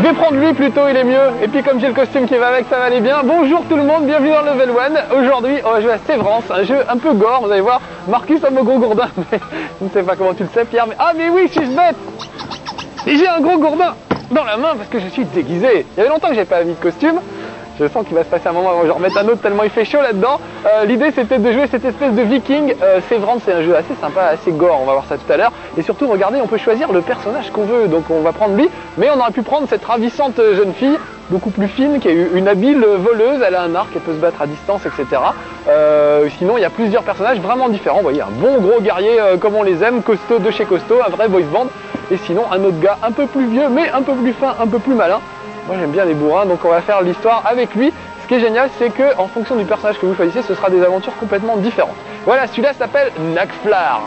vais prendre lui plutôt, il est mieux. Et puis comme j'ai le costume qui va avec, ça va aller bien. Bonjour tout le monde, bienvenue dans Level 1. Aujourd'hui, on va jouer à Sévrance, un jeu un peu gore. Vous allez voir, Marcus a mon gros gourdin. Mais je ne sais pas comment tu le sais, Pierre. Mais... Ah mais oui, suis-je bête. Et j'ai un gros gourdin dans la main parce que je suis déguisé. Il y avait longtemps que j'avais pas mis de costume. Je sens qu'il va se passer un moment où je vais en remettre un autre tellement il fait chaud là-dedans. L'idée c'était de jouer cette espèce de viking. Sévrance, c'est un jeu assez sympa, assez gore, on va voir ça tout à l'heure. Et surtout, regardez, on peut choisir le personnage qu'on veut. Donc on va prendre lui, mais on aurait pu prendre cette ravissante jeune fille, beaucoup plus fine, qui est une habile voleuse. Elle a un arc, elle peut se battre à distance, etc. Sinon, il y a plusieurs personnages vraiment différents. Vous voyez, un bon gros guerrier comme on les aime, costaud de chez costaud, un vrai voice band. Et sinon, un autre gars un peu plus vieux, mais un peu plus fin, un peu plus malin. Moi j'aime bien les bourrins, donc on va faire l'histoire avec lui. Ce qui est génial, c'est que en fonction du personnage que vous choisissez, ce sera des aventures complètement différentes. Voilà, celui-là s'appelle Nakflar.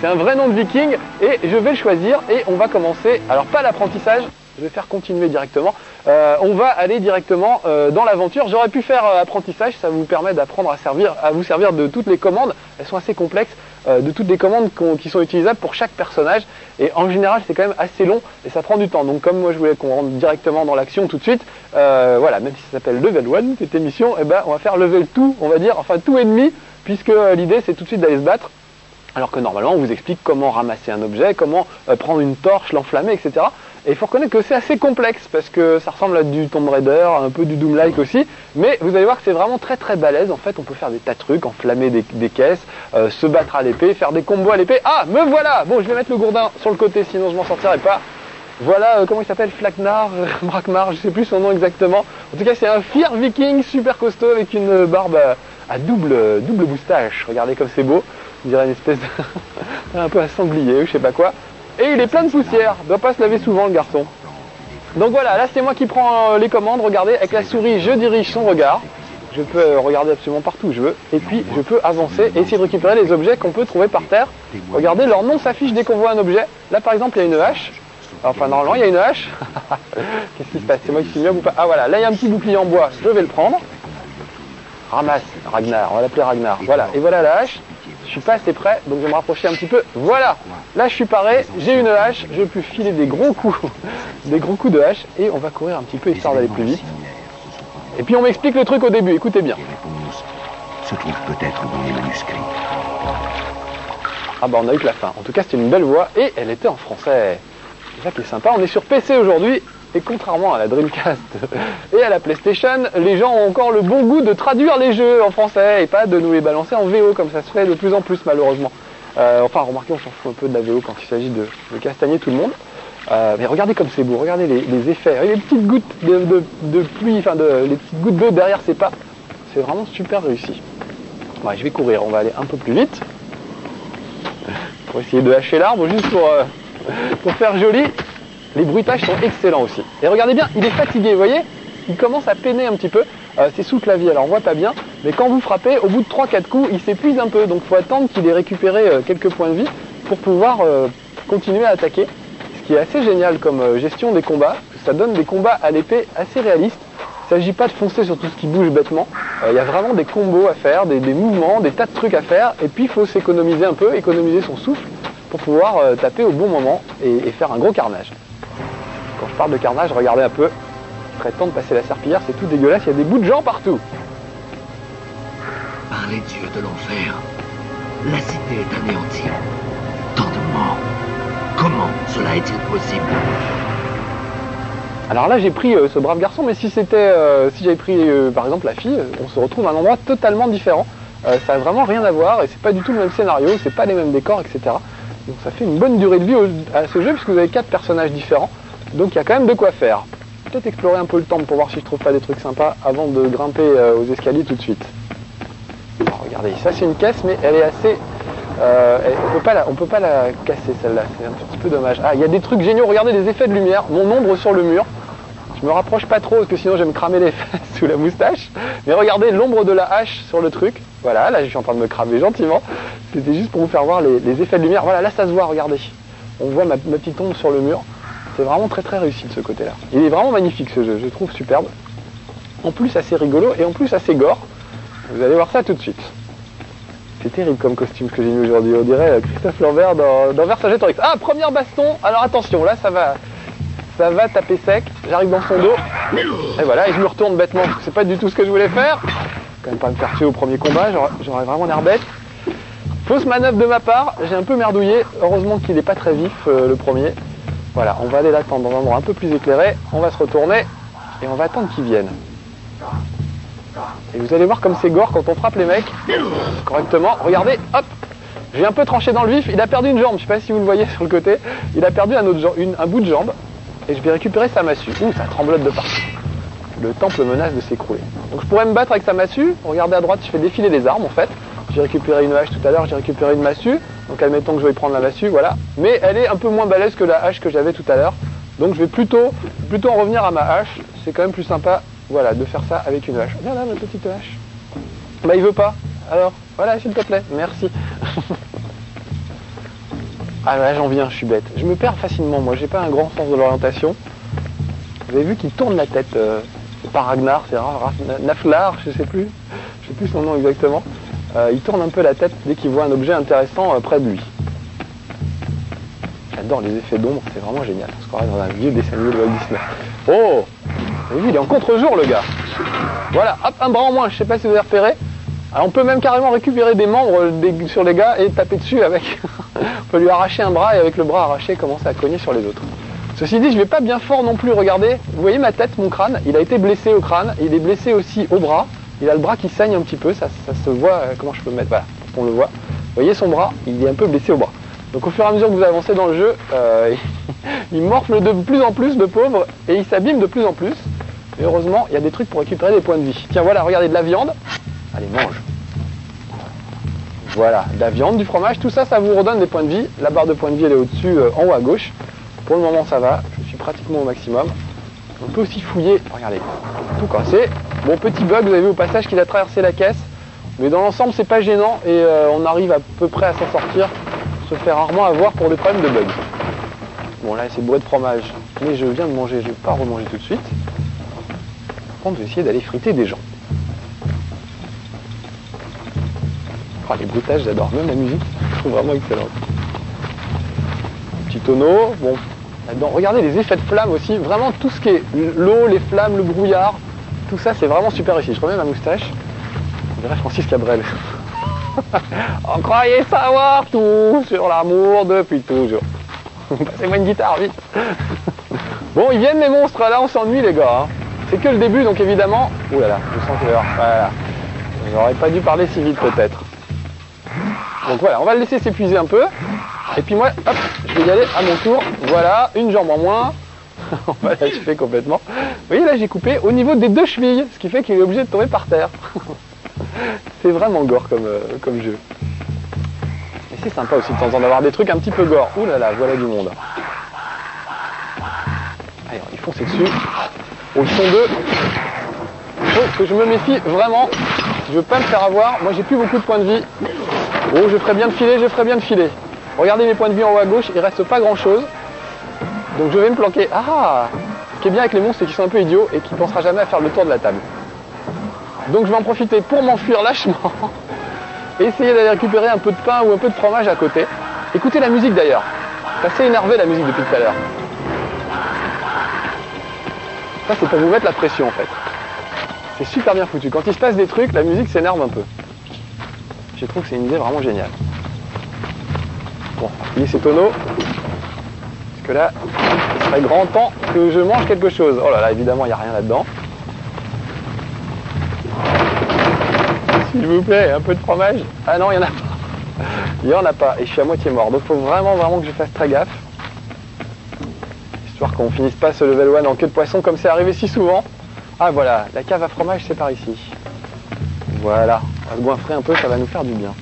C'est un vrai nom de viking et je vais le choisir et on va commencer. Alors pas l'apprentissage, je vais faire continuer directement. On va aller directement dans l'aventure. J'aurais pu faire apprentissage, ça vous permet d'apprendre à vous servir de toutes les commandes. Elles sont assez complexes, de toutes les commandes qui sont utilisables pour chaque personnage. Et en général, c'est quand même assez long et ça prend du temps. Donc comme moi je voulais qu'on rentre directement dans l'action tout de suite, voilà, même si ça s'appelle Level 1, cette émission, eh ben, on va faire Level 2, on va dire, enfin tout et demi, puisque l'idée c'est tout de suite d'aller se battre. Alors que normalement, on vous explique comment ramasser un objet, comment prendre une torche, l'enflammer, etc. Et il faut reconnaître que c'est assez complexe parce que ça ressemble à du Tomb Raider, un peu du Doom-like aussi. Mais vous allez voir que c'est vraiment très très balèze. En fait, on peut faire des tas de trucs, enflammer des caisses, se battre à l'épée, faire des combos à l'épée. Ah, me voilà. Bon, je vais mettre le gourdin sur le côté, sinon je m'en sortirai pas. Voilà, comment il s'appelle, Flaknar, Brakmar, je sais plus son nom exactement. En tout cas, c'est un fier viking super costaud avec une barbe à double moustache. Regardez comme c'est beau. On dirait une espèce de... un peu un sanglier, je sais pas quoi. Et il est plein de poussière, doit pas se laver souvent le garçon. Donc voilà, là c'est moi qui prends les commandes, regardez, avec la souris je dirige son regard. Je peux regarder absolument partout où je veux. Et puis je peux avancer et essayer de récupérer les objets qu'on peut trouver par terre. Regardez, leur nom s'affiche dès qu'on voit un objet. Là par exemple il y a une hache. Enfin normalement il y a une hache. Qu'est-ce qui se passe? C'est moi qui suis mieux ou pas? Ah voilà, là il y a un petit bouclier en bois, je vais le prendre. Ramasse, Ragnar, on va l'appeler Ragnar. Voilà, et voilà la hache. Je suis pas assez près, donc je vais me rapprocher un petit peu. Voilà, là je suis paré, j'ai une hache, je peux filer des gros coups de hache et on va courir un petit peu histoire d'aller plus vite. Et puis on m'explique le truc au début, écoutez bien. Les réponses se trouvent peut-être dans les manuscrits. Ah bah on a eu que la fin. En tout cas c'était une belle voix et elle était en français. C'est ça qui est sympa. On est sur PC aujourd'hui. Et contrairement à la Dreamcast et à la PlayStation, les gens ont encore le bon goût de traduire les jeux en français et pas de nous les balancer en VO comme ça se fait de plus en plus malheureusement. Enfin remarquez, on s'en fout un peu de la VO quand il s'agit de castagner tout le monde. Mais regardez comme c'est beau, regardez les effets, regardez les petites gouttes de pluie, enfin les petites gouttes d'eau derrière ses pas. C'est vraiment super réussi. Ouais, je vais courir, on va aller un peu plus vite. Pour essayer de hacher l'arbre juste pour faire joli. Les bruitages sont excellents aussi. Et regardez bien, il est fatigué, vous voyez? Il commence à peiner un petit peu. C'est sous le clavier, alors on voit pas bien. Mais quand vous frappez, au bout de 3-4 coups, il s'épuise un peu. Donc il faut attendre qu'il ait récupéré quelques points de vie pour pouvoir continuer à attaquer. Ce qui est assez génial comme gestion des combats. Ça donne des combats à l'épée assez réalistes. Il ne s'agit pas de foncer sur tout ce qui bouge bêtement. Il y a vraiment des combos à faire, des mouvements, des tas de trucs à faire. Et puis il faut s'économiser un peu, économiser son souffle pour pouvoir taper au bon moment et faire un gros carnage. Quand je parle de carnage, regardez un peu. Il serait temps de passer la serpillière, c'est tout dégueulasse, il y a des bouts de gens partout. Par les dieux de l'enfer, la cité est anéantie. Tant de morts. Comment cela est-il possible? Alors là j'ai pris ce brave garçon, mais si j'avais pris par exemple la fille, on se retrouve à un endroit totalement différent. Ça n'a vraiment rien à voir et c'est pas du tout le même scénario, c'est pas les mêmes décors, etc. Donc ça fait une bonne durée de vie à ce jeu puisque vous avez 4 personnages différents. Donc il y a quand même de quoi faire. Peut-être explorer un peu le temple pour voir si je trouve pas des trucs sympas avant de grimper aux escaliers tout de suite. Alors, regardez, ça c'est une caisse mais elle est assez... on peut pas la casser celle-là, c'est un petit peu dommage. Ah, il y a des trucs géniaux, regardez les effets de lumière, mon ombre sur le mur. Je me rapproche pas trop parce que sinon je vais me cramer les fesses sous la moustache. Mais regardez l'ombre de la hache sur le truc. Voilà, là je suis en train de me cramer gentiment. C'était juste pour vous faire voir les effets de lumière. Voilà, là ça se voit, regardez. On voit ma petite ombre sur le mur. C'est vraiment très très réussi de ce côté-là. Il est vraiment magnifique ce jeu, je le trouve superbe. En plus assez rigolo et en plus assez gore. Vous allez voir ça tout de suite. C'est terrible comme costume que j'ai mis aujourd'hui. On dirait Christophe Lambert dans Vercingétorix. Ah, première baston. Alors attention, là ça va ça va taper sec, j'arrive dans son dos, et voilà, et je me retourne bêtement, c'est pas du tout ce que je voulais faire. Quand même pas me faire tuer au premier combat, j'aurais vraiment l'air bête. Fausse manœuvre de ma part, j'ai un peu merdouillé, heureusement qu'il n'est pas très vif le premier. Voilà, on va aller l'attendre dans un endroit un peu plus éclairé, on va se retourner, et on va attendre qu'il vienne. Et vous allez voir comme c'est gore quand on frappe les mecs correctement. Regardez, hop, j'ai un peu tranché dans le vif, il a perdu une jambe, je sais pas si vous le voyez sur le côté, il a perdu un bout de jambe, et je vais récupérer sa massue. Ouh, ça tremblote de partout. Le temple menace de s'écrouler. Donc je pourrais me battre avec sa massue. Regardez à droite, je fais défiler les armes en fait. J'ai récupéré une hache tout à l'heure, j'ai récupéré une massue. Donc admettons que je vais prendre la massue, voilà. Mais elle est un peu moins balèze que la hache que j'avais tout à l'heure. Donc je vais plutôt en revenir à ma hache. C'est quand même plus sympa, voilà, de faire ça avec une hache. Viens là, ma petite hache. Bah il veut pas. Alors, voilà, s'il te plaît, merci. Ah là, j'en viens, je suis bête. Je me perds facilement, moi, j'ai pas un grand sens de l'orientation. Vous avez vu qu'il tourne la tête. C'est pas Ragnar, c'est Naflar, je sais plus son nom exactement. Il tourne un peu la tête dès qu'il voit un objet intéressant près de lui. J'adore les effets d'ombre, c'est vraiment génial. On se croirait dans un vieux dessin animé de Walt Disney. Oh, vous avez vu, il est en contre-jour le gars. Voilà, hop, un bras en moins, je sais pas si vous avez repéré. Alors on peut même carrément récupérer des membres sur les gars et taper dessus avec. On peut lui arracher un bras et avec le bras arraché commencer à cogner sur les autres. Ceci dit, je vais pas bien fort non plus, regardez. Vous voyez ma tête, mon crâne, il a été blessé au crâne, il est blessé aussi au bras. Il a le bras qui saigne un petit peu, ça se voit, comment je peux me mettre, voilà, on le voit. Vous voyez son bras, il est un peu blessé au bras. Donc au fur et à mesure que vous avancez dans le jeu, il morfle de plus en plus, le pauvre, et il s'abîme de plus en plus. Et heureusement, il y a des trucs pour récupérer des points de vie. Tiens, voilà, regardez, de la viande. Allez, mange. Voilà, de la viande, du fromage, tout ça, ça vous redonne des points de vie. La barre de points de vie, elle est au-dessus, en haut à gauche. Pour le moment, ça va, je suis pratiquement au maximum. On peut aussi fouiller, regardez, tout cassé. Bon, petit bug, vous avez vu au passage qu'il a traversé la caisse. Mais dans l'ensemble, c'est pas gênant et on arrive à peu près à s'en sortir. Se fait rarement avoir pour des problèmes de bug. Bon, là, c'est bourré de fromage. Mais je viens de manger, je vais pas remanger tout de suite. Par contre, je vais essayer d'aller friter des gens. Oh, les bruitages, j'adore. Même la musique, je trouve vraiment excellente. Petit tonneau, bon. Là-dedans, regardez les effets de flammes aussi. Vraiment, tout ce qui est l'eau, les flammes, le brouillard, tout ça, c'est vraiment super réussi. Je remets ma moustache. On dirait Francis Cabrel. On croyait savoir tout sur l'amour depuis toujours. Passez-moi une guitare, vite. Bon, ils viennent les monstres, là, on s'ennuie, les gars. Hein. C'est que le début, donc évidemment... Ouh là là, je sens qu'il va y avoir... Voilà. J'aurais pas dû parler si vite, peut-être. Donc voilà, on va le laisser s'épuiser un peu. Et puis moi, hop, je vais y aller à mon tour. Voilà, une jambe en moins. On va l'achever complètement. Vous voyez, là, j'ai coupé au niveau des deux chevilles, ce qui fait qu'il est obligé de tomber par terre. C'est vraiment gore comme jeu. Et c'est sympa aussi de temps en temps d'avoir des trucs un petit peu gore. Ouh là là, voilà du monde. Allez, on y fonce dessus. Oh, ils sont deux. Il faut que je me méfie vraiment. Je veux pas me faire avoir. Moi, j'ai plus beaucoup de points de vie. Oh, je ferais bien de filer, je ferais bien de filer. Regardez mes points de vie en haut à gauche, il reste pas grand chose. Donc je vais me planquer. Ah! Ce qui est bien avec les monstres, c'est qu'ils sont un peu idiots et qu'ils ne pensera jamais à faire le tour de la table. Donc je vais en profiter pour m'enfuir lâchement et essayer d'aller récupérer un peu de pain ou un peu de fromage à côté. Écoutez la musique d'ailleurs. C'est assez énervé la musique depuis tout à l'heure. Ça c'est pour vous mettre la pression en fait. C'est super bien foutu. Quand il se passe des trucs, la musique s'énerve un peu. Je trouve que c'est une idée vraiment géniale. Bon, il y a ces tonneaux. Parce que là, il serait grand temps que je mange quelque chose. Oh là là, évidemment, il n'y a rien là-dedans. S'il vous plaît, un peu de fromage. Ah non, il n'y en a pas. Il n'y en a pas. Et je suis à moitié mort. Donc il faut vraiment que je fasse très gaffe. Histoire qu'on finisse pas ce level 1 en queue de poisson comme c'est arrivé si souvent. Ah voilà, la cave à fromage, c'est par ici. Voilà. On va se goinfrer un peu, ça va nous faire du bien.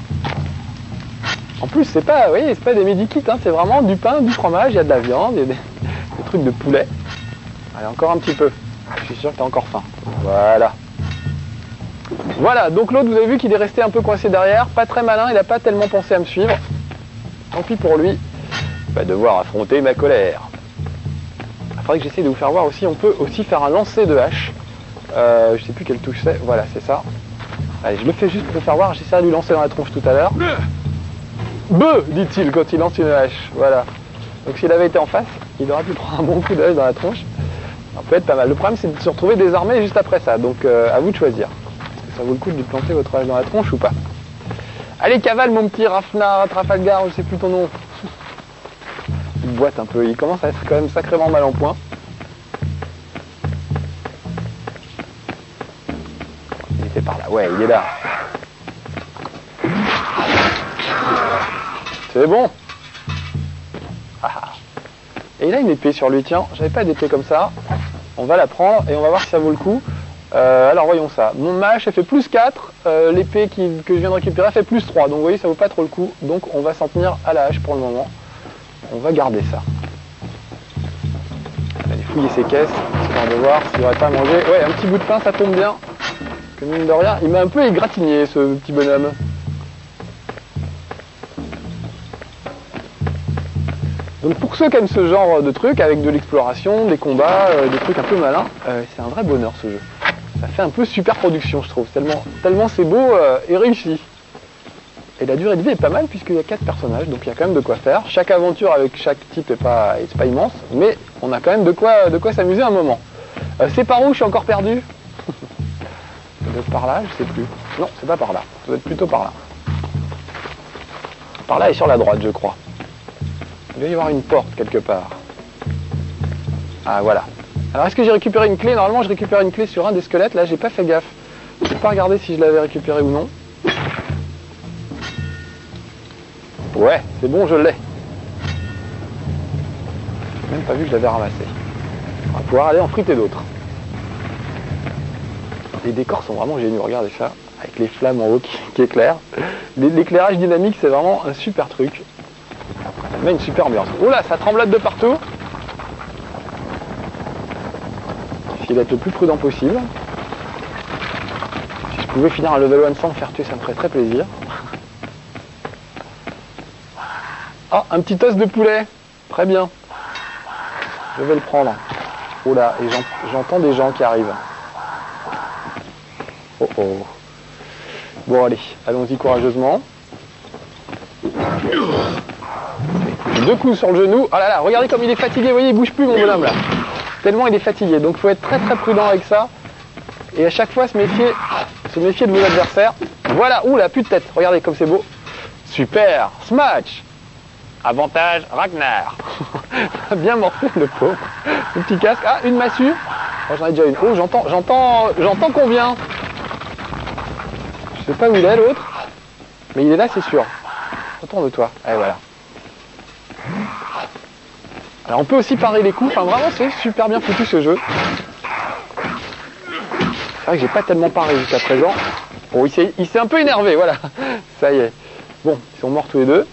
En plus, c'est pas, vous voyez, c'est pas des medikits, hein, c'est vraiment du pain, du fromage, il y a de la viande, il y a des trucs de poulet. Allez, encore un petit peu. Je suis sûr que t'as encore faim. Voilà. Voilà, donc l'autre, vous avez vu qu'il est resté un peu coincé derrière, pas très malin, il n'a pas tellement pensé à me suivre. Tant pis pour lui, il va devoir affronter ma colère. Il faudrait que j'essaie de vous faire voir aussi, on peut aussi faire un lancer de hache. Je sais plus quelle touche c'est, voilà, c'est ça. Allez, je le fais juste pour vous faire voir, j'essaierai de lui lancer dans la tronche tout à l'heure. Beuh, dit-il quand il lance une hache, voilà. Donc s'il avait été en face, il aurait pu prendre un bon coup d'œil dans la tronche. Ça peut être pas mal. Le problème c'est de se retrouver désarmé juste après ça. Donc à vous de choisir. Est-ce que ça vaut le coup de lui planter votre hache dans la tronche ou pas? Allez, cavale mon petit Rafnar, Trafalgar, je sais plus ton nom. Il boite un peu, il commence à être quand même sacrément mal en point. Il était par là, ouais, il est là. C'est bon. Et il a une épée sur lui, tiens, j'avais pas d'épée comme ça. On va la prendre et on va voir si ça vaut le coup. Alors voyons ça. Mon hache elle fait plus 4, l'épée que je viens de récupérer fait plus 3. Donc vous voyez ça vaut pas trop le coup. Donc on va s'en tenir à la hache pour le moment. On va garder ça. On va aller fouiller ses caisses, histoire de voir s'il n'aurait pas mangé. Ouais, un petit bout de pain ça tombe bien. Que mine de rien, il m'a un peu égratigné ce petit bonhomme. Donc pour ceux qui aiment ce genre de trucs, avec de l'exploration, des combats, des trucs un peu malins, c'est un vrai bonheur ce jeu. Ça fait un peu super production je trouve, tellement c'est beau et réussi. Et la durée de vie est pas mal puisqu'il y a 4 personnages, donc il y a quand même de quoi faire. Chaque aventure avec chaque type est pas immense, mais on a quand même de quoi s'amuser un moment. C'est par où je suis encore perdu? Ça doit être par là, je sais plus. Non, c'est pas par là, ça doit être plutôt par là. Par là et sur la droite je crois. Il doit y avoir une porte quelque part. Ah voilà. Alors est-ce que j'ai récupéré une clé? Normalement je récupère une clé sur un des squelettes. Là j'ai pas fait gaffe. J'ai pas regardé si je l'avais récupéré ou non. Ouais, c'est bon, je l'ai. J'ai même pas vu que je l'avais ramassé. On va pouvoir aller en friter d'autres. Les décors sont vraiment géniaux, regardez ça. Avec les flammes en haut qui éclairent. L'éclairage dynamique c'est vraiment un super truc. Ça met une super ambiance. Oh là, ça tremblote de partout. J'essaie d'être le plus prudent possible. Si je pouvais finir un level 1 sans me faire tuer, ça me ferait très plaisir. Ah, un petit os de poulet. Très bien. Je vais le prendre. Oh là, et j'entends des gens qui arrivent. Oh oh. Bon allez, allons-y courageusement. J'ai 2 coups sur le genou. Oh là là, regardez comme il est fatigué. Vous voyez, il bouge plus mon bonhomme là. Tellement il est fatigué. Donc il faut être très très prudent avec ça. Et à chaque fois se méfier de vos adversaires. Voilà, ouh là, plus de tête. Regardez comme c'est beau. Super, smash. Avantage, Ragnar. Bien morflé le pauvre. Le petit casque. Ah, une massue. Oh, j'en ai déjà une. Oh, j'entends qu'on vient. Je sais pas où il est l'autre. Mais il est là, c'est sûr. Retourne-toi. Allez, voilà. Alors on peut aussi parer les coups. Enfin vraiment, c'est super bien foutu ce jeu. C'est vrai que j'ai pas tellement paré jusqu'à présent. Bon, il s'est un peu énervé, voilà. Ça y est. Bon, ils sont morts tous les deux.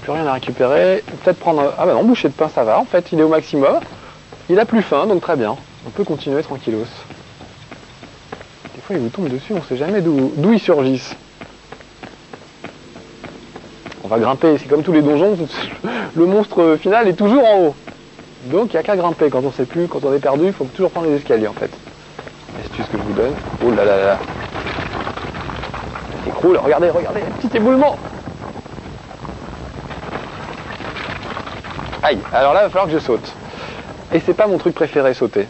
Plus rien à récupérer. Peut-être prendre... Ah bah non, bouchée de pain ça va. En fait, il est au maximum. Il a plus faim, donc très bien. On peut continuer tranquillos. Des fois, il vous tombe dessus, on sait jamais d'où ils surgissent. On va grimper, c'est comme tous les donjons. Le monstre final est toujours en haut. Donc, il n'y a qu'à grimper. Quand on sait plus, quand on est perdu, il faut toujours prendre les escaliers en fait. L'astuce que je vous donne. Oh là là là. Ça s'écroule. Regardez, regardez, un petit éboulement. Aïe, alors là il va falloir que je saute. Et c'est pas mon truc préféré, sauter.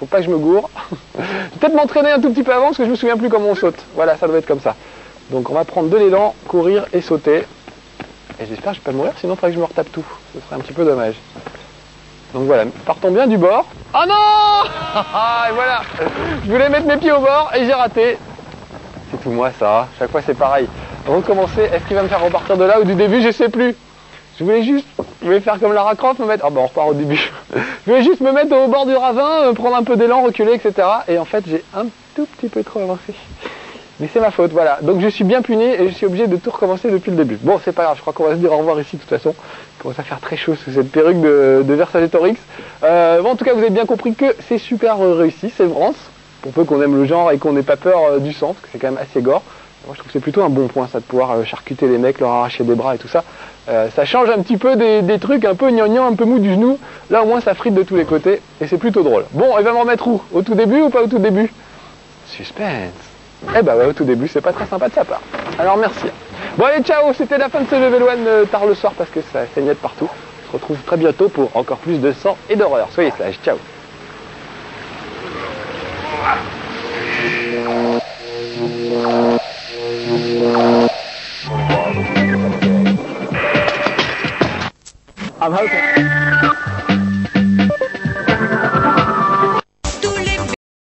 Faut pas que je me gourre. Je vais peut-être m'entraîner un tout petit peu avant parce que je me souviens plus comment on saute. Voilà, ça doit être comme ça. Donc on va prendre de l'élan, courir et sauter. Et j'espère que je vais pas mourir, sinon il faudrait que je me retape tout. Ce serait un petit peu dommage. Donc voilà, partons bien du bord. Oh non. Et voilà. Je voulais mettre mes pieds au bord et j'ai raté. C'est tout moi ça, chaque fois c'est pareil. Recommencer, est-ce qu'il va me faire repartir de là ou du début, je sais plus. Je voulais faire comme Lara Croft, me mettre... Ah bah on repart au début. Je voulais juste me mettre au bord du ravin, prendre un peu d'élan, reculer, etc. Et en fait j'ai un tout petit peu trop avancé. Mais c'est ma faute, voilà. Donc je suis bien puni et je suis obligé de tout recommencer depuis le début. Bon, c'est pas grave, je crois qu'on va se dire au revoir ici de toute façon. Il commence à faire très chaud sous cette perruque de Vercingétorix. Bon, en tout cas, vous avez bien compris que c'est super réussi, c'est Sévrance. Pour peu qu'on aime le genre et qu'on n'ait pas peur du sang, parce que c'est quand même assez gore. Moi je trouve que c'est plutôt un bon point ça de pouvoir charcuter les mecs, leur arracher des bras et tout ça. Ça change un petit peu des trucs un peu gnangnan, un peu mou du genou. Là au moins ça frite de tous les côtés et c'est plutôt drôle. Bon, il va me remettre où? Au tout début ou pas au tout début? Suspense. Eh bah ouais, au tout début, c'est pas très sympa de sa part. Alors merci. Bon allez, ciao, c'était la fin de ce level 1 tard le soir parce que ça saignait de partout. On se retrouve très bientôt pour encore plus de sang et d'horreur. Soyez sages, ciao. I'm hoping.